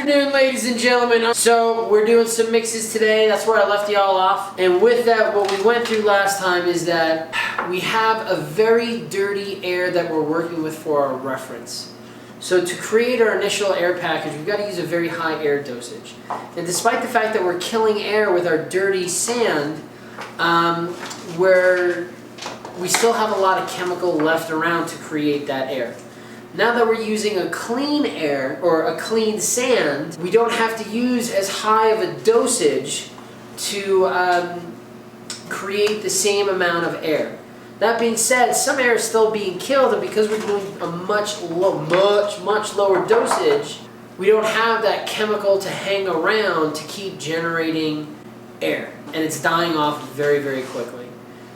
afternoon, ladies and gentlemen. So we're doing some mixes today. That's where I left y'all off. And with that, what we went through last time is that we have a very dirty air that we're working with for our reference. So to create our initial air package, we've got to use a very high air dosage. And despite the fact that we're killing air with our dirty sand, we still have a lot of chemical left around to create that air. Now that we're using a clean air or a clean sand, we don't have to use as high of a dosage to create the same amount of air. That being said, some air is still being killed, and because we're doing a much lower dosage, we don't have that chemical to hang around to keep generating air, and it's dying off very, very quickly.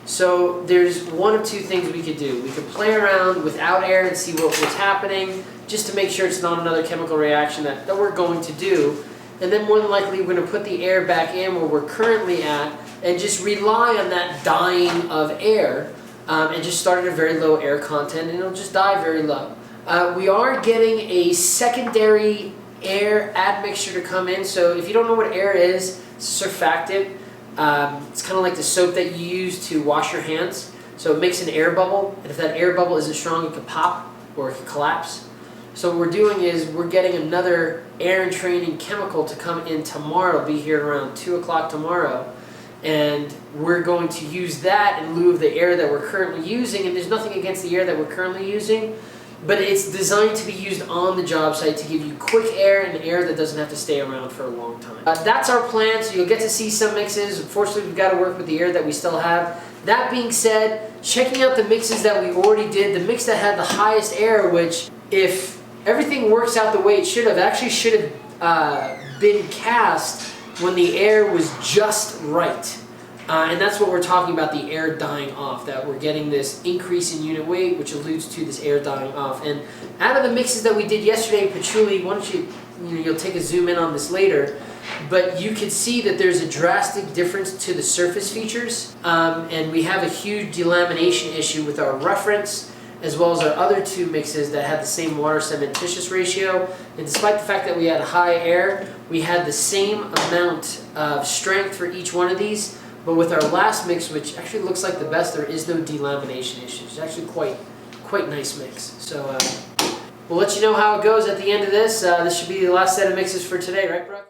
So there's one of two things we could do. We could play around without air and see what's happening, just to make sure it's not another chemical reaction that we're going to do. And then more than likely we're going to put the air back in where we're currently at and just rely on that dying of air and just start at a very low air content, and it'll just die very low. We are getting a secondary air admixture to come in. So if you don't know what air is, it's a surfactant. It's kind of like the soap that you use to wash your hands. So it makes an air bubble, and if that air bubble isn't strong, it could pop or it could collapse. So what we're doing is we're getting another air entraining chemical to come in tomorrow. It'll be here around 2 o'clock tomorrow. And we're going to use that in lieu of the air that we're currently using. And there's nothing against the air that we're currently using, but it's designed to be used on the job site to give you quick air and air that doesn't have to stay around for a long time. That's our plan, so you'll get to see some mixes. Unfortunately, we've got to work with the air that we still have. That being said, checking out the mixes that we already did, the mix that had the highest air, which if everything works out the way it should have, actually should have been cast when the air was just right. And that's what we're talking about, the air dying off, that we're getting this increase in unit weight, which alludes to this air dying off. And out of the mixes that we did yesterday, patchouli, why don't you'll take a zoom in on this later, but you can see that there's a drastic difference to the surface features, and we have a huge delamination issue with our reference, as well as our other two mixes that had the same water cementitious ratio. And despite the fact that we had high air, we had the same amount of strength for each one of these. But with our last mix, which actually looks like the best, there is no delamination issues. It's actually quite nice mix. So we'll let you know how it goes at the end of this. This should be the last set of mixes for today, right, Brooke?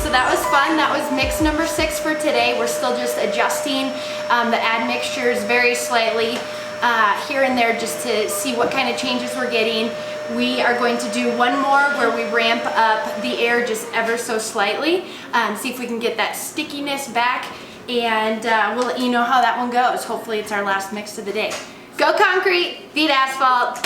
So that was fun. That was mix number 6 for today. We're still just adjusting the admixtures very slightly here and there just to see what kind of changes we're getting. We are going to do one more where we ramp up the air just ever so slightly, see if we can get that stickiness back, and we'll let you know how that one goes. Hopefully it's our last mix of the day. Go concrete, beat asphalt.